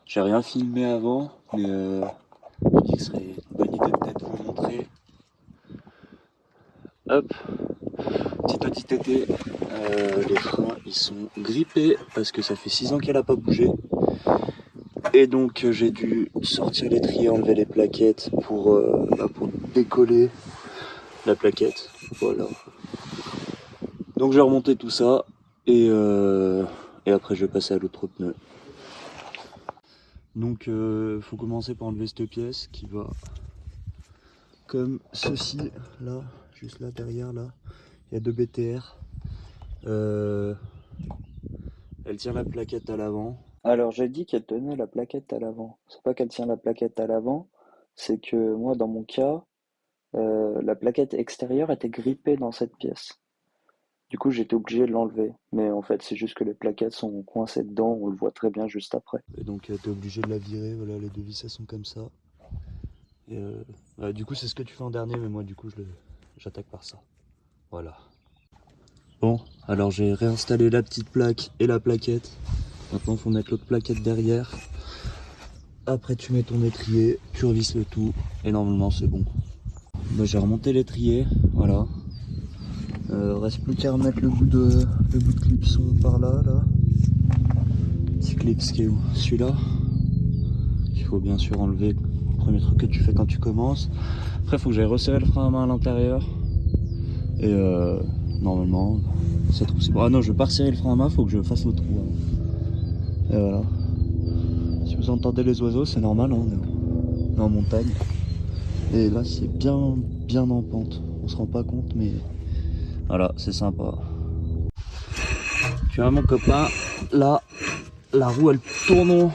J'ai rien filmé avant, mais je dis que ce serait une bonne idée peut-être de vous montrer. Hop, petit audit TT, les freins ils sont grippés parce que ça fait 6 ans qu'elle a pas bougé. Et donc j'ai dû sortir l'étrier, enlever les plaquettes pour décoller la plaquette. Voilà. Donc j'ai remonté tout ça et après je vais passer à l'autre pneu. Donc faut commencer par enlever cette pièce qui va comme ceci, là, juste là derrière là, il y a 2 BTR. Elle tient la plaquette à l'avant. Alors j'ai dit qu'elle tenait la plaquette à l'avant. C'est pas qu'elle tient la plaquette à l'avant, c'est que moi dans mon cas, la plaquette extérieure était grippée dans cette pièce. Du coup j'étais obligé de l'enlever. Mais en fait c'est juste que les plaquettes sont coincées dedans, on le voit très bien juste après. Et donc t'es obligé de la virer, voilà les deux vis elles sont comme ça. Et du coup c'est ce que tu fais en dernier, mais moi du coup j'attaque par ça. Voilà. Bon, alors j'ai réinstallé la petite plaque et la plaquette. Maintenant il faut mettre l'autre plaquette derrière. Après tu mets ton étrier, tu revisses le tout et normalement c'est bon. Bah, j'ai remonté l'étrier, voilà. Reste plus qu'à remettre le bout de clipson par là, là. Petit clips qui est où? Celui-là. Il faut bien sûr enlever. Premier truc que tu fais quand tu commences. Après il faut que j'aille resserrer le frein à main à l'intérieur. Et normalement ça trou c'est bon. Ah non, je vais pas resserrer le frein à main, faut que je fasse le trou. Hein. Et voilà. Si vous entendez les oiseaux, c'est normal, hein, on est en montagne. Et là c'est bien en pente. On se rend pas compte, mais voilà, c'est sympa. Tu vois mon copain, là la roue elle tourne.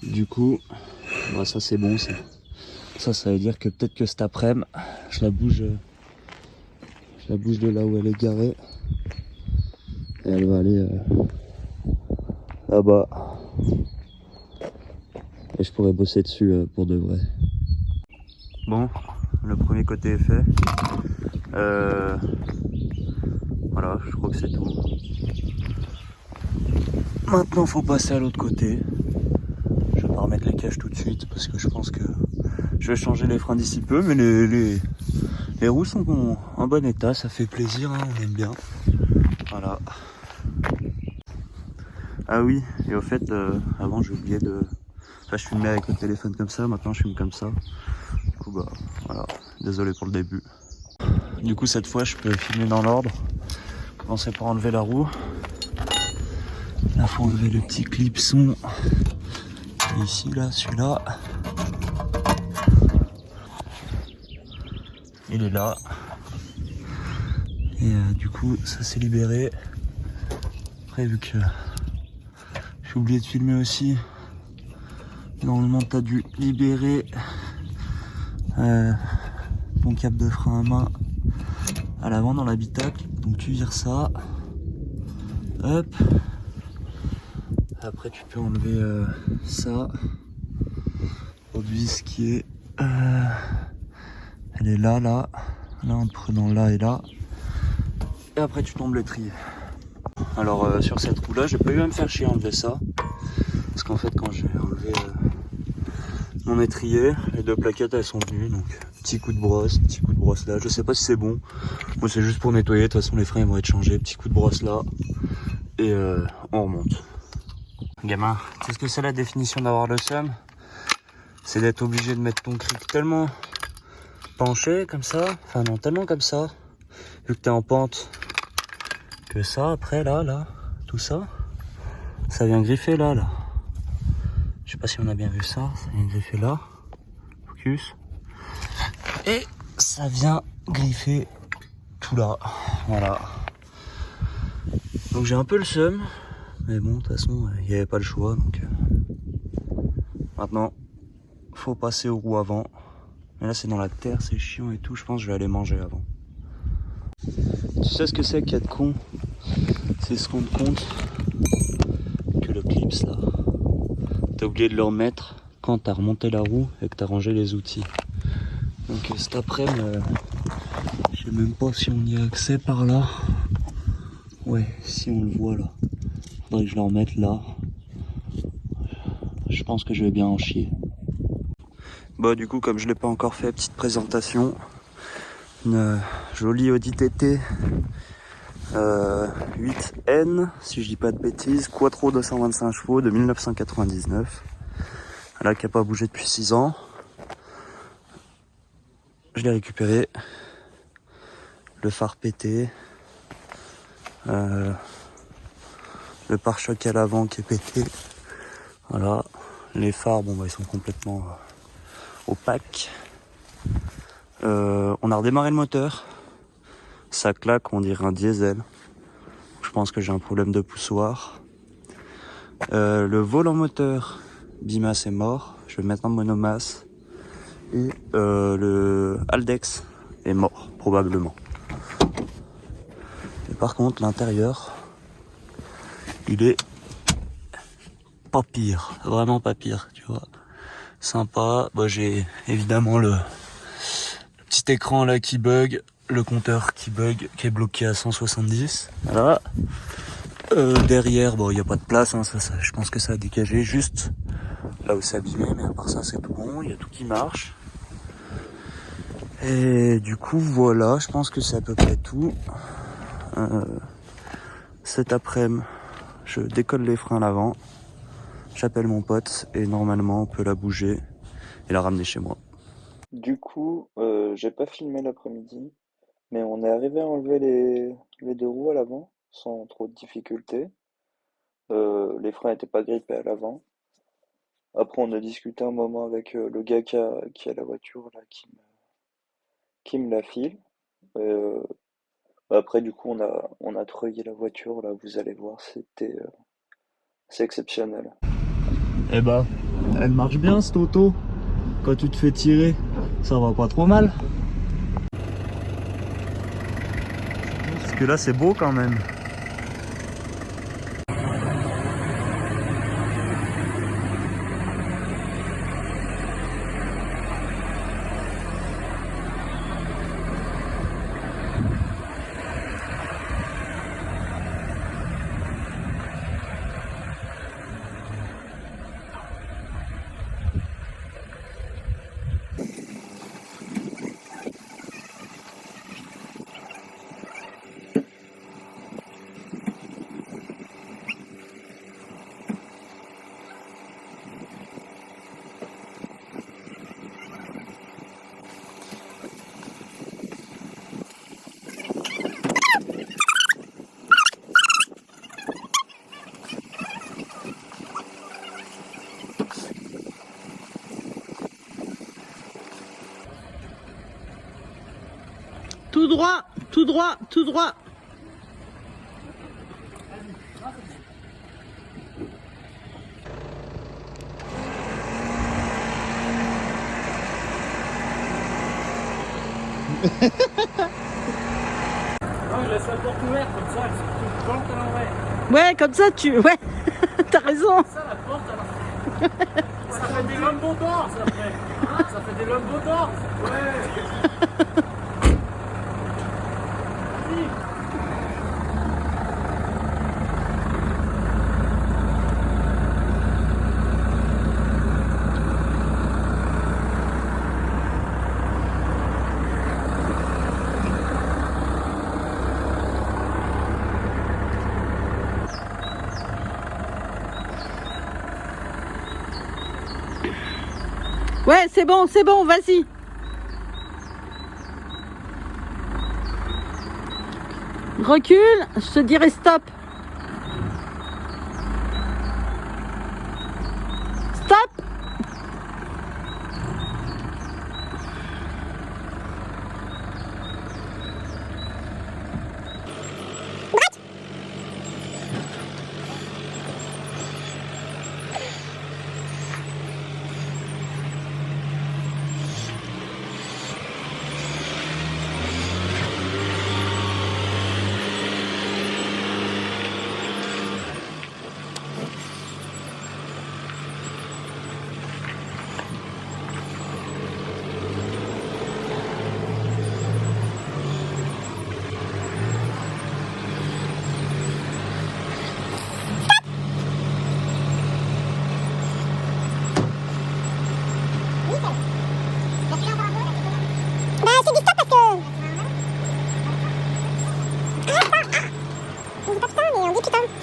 Du coup, bah, ça c'est bon. Ça veut dire que peut-être que cet après-midi, je la bouge de là où elle est garée. Et elle va aller là-bas. Et je pourrais bosser dessus pour de vrai. Bon, le premier côté est fait. Voilà, je crois que c'est tout. Maintenant, faut passer à l'autre côté. Je vais pas remettre les caches tout de suite parce que je pense que je vais changer les freins d'ici peu. Mais les roues sont en bon état, ça fait plaisir, hein, on aime bien. Voilà. Ah oui, et au fait, avant j'ai oublié de... Enfin, je filmais avec le téléphone comme ça, maintenant je filme comme ça. Du coup, bah, voilà, désolé pour le début. Du coup, cette fois, je peux filmer dans l'ordre. Commencer par enlever la roue. Là, faut enlever le petit clipson. Ici, là, celui-là. Il est là. Et du coup, ça s'est libéré. Après, vu que j'ai oublié de filmer aussi, normalement, tu as dû libérer ton câble de frein à main à l'avant dans l'habitacle. Donc, tu vires ça. Hop. Après, tu peux enlever ça. L'autre vis qui est... elle est là, là. Là, en prenant là et là. Et après, tu tombes l'étrier. Alors, sur cette roue-là, j'ai pas eu à me faire chier à enlever ça. Parce qu'en fait, quand j'ai enlevé mon étrier, les deux plaquettes, elles sont venues. Donc, petit coup de brosse là. Je sais pas si c'est bon. Moi, c'est juste pour nettoyer. De toute façon, les freins ils vont être changés. Petit coup de brosse là. Et on remonte. Gamin, tu sais ce que c'est la définition d'avoir le seum? C'est d'être obligé de mettre ton cric tellement penché comme ça, enfin non, tellement comme ça, vu que t'es en pente, que ça, après là, tout ça, ça vient griffer là. Je sais pas si on a bien vu ça, ça vient griffer là, focus, et ça vient griffer tout là, voilà. Donc j'ai un peu le seum, mais bon, de toute façon, il n'y avait pas le choix, donc maintenant, faut passer aux roues avant. Mais là c'est dans la terre, c'est chiant et tout, je pense que je vais aller manger avant. Tu sais ce que c'est qu'être con? C'est se rendre compte que le clips là, t'as oublié de le remettre quand t'as remonté la roue et que t'as rangé les outils. Donc cet après-midi, je sais même pas si on y a accès par là. Ouais, si on le voit là. Faudrait que je le remette là. je pense que je vais bien en chier. Bon, du coup, comme je l'ai pas encore fait, petite présentation. Une jolie Audi TT 8N, si je dis pas de bêtises, Quattro 225 chevaux de 1999. Là, qui n'a pas bougé depuis 6 ans. Je l'ai récupéré. Le phare pété. Le pare-choc à l'avant qui est pété. Voilà. Les phares, bon, bah, ils sont complètement opaques. On a redémarré le moteur. Ça claque, on dirait un diesel. Je pense que j'ai un problème de poussoir. Le volant moteur bimasse est mort. Je vais mettre un monomasse. Et le Haldex est mort, probablement. Et par contre, l'intérieur, il est pas pire. Vraiment pas pire, tu vois. Sympa. Bah, j'ai évidemment le petit écran là qui bug. Le compteur qui bug, qui est bloqué à 170. Voilà. Derrière, bon, il n'y a pas de place, hein, ça, je pense que ça a dégagé juste là où c'est abîmé, mais à part ça, c'est tout bon, il y a tout qui marche. Et du coup, voilà, je pense que c'est à peu près tout. Cet après-midi, je décolle les freins à l'avant, j'appelle mon pote et normalement, on peut la bouger et la ramener chez moi. Du coup, j'ai pas filmé l'après-midi. Mais on est arrivé à enlever les deux roues à l'avant sans trop de difficultés. Les freins n'étaient pas grippés à l'avant. Après, on a discuté un moment avec le gars qui a la voiture là, qui me la file. Euh, Après, du coup, on a treuillé la voiture là. Vous allez voir, c'est exceptionnel. Eh bah, elle marche bien cette auto. Quand tu te fais tirer, ça va pas trop mal. Parce que là, c'est beau quand même. Tout droit, tout droit, tout droit. Je laisse la porte ouverte comme ça, tu plantes à l'envers. Ouais, comme ça, ouais, t'as raison. Ça, la porte à l'envers. Ça fait des Lambo d'or, ça fait. Ça fait des Lambo d'or. Ouais. Ouais, c'est bon, vas-y. Recule, je te dirai stop. Stop.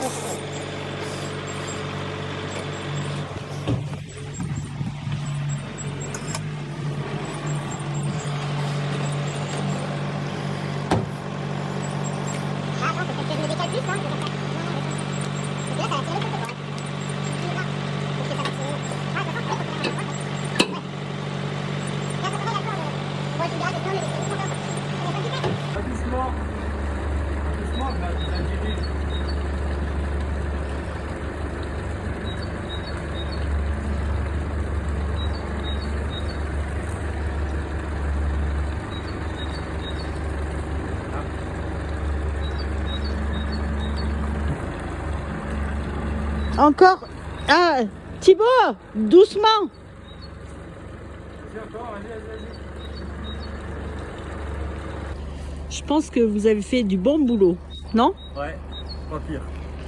Doucement. Doucement, je la dirige. Encore. Ah, Thibaut, doucement. Vas-y encore, vas-y. Je pense que vous avez fait du bon boulot, non? Ouais, pas pire.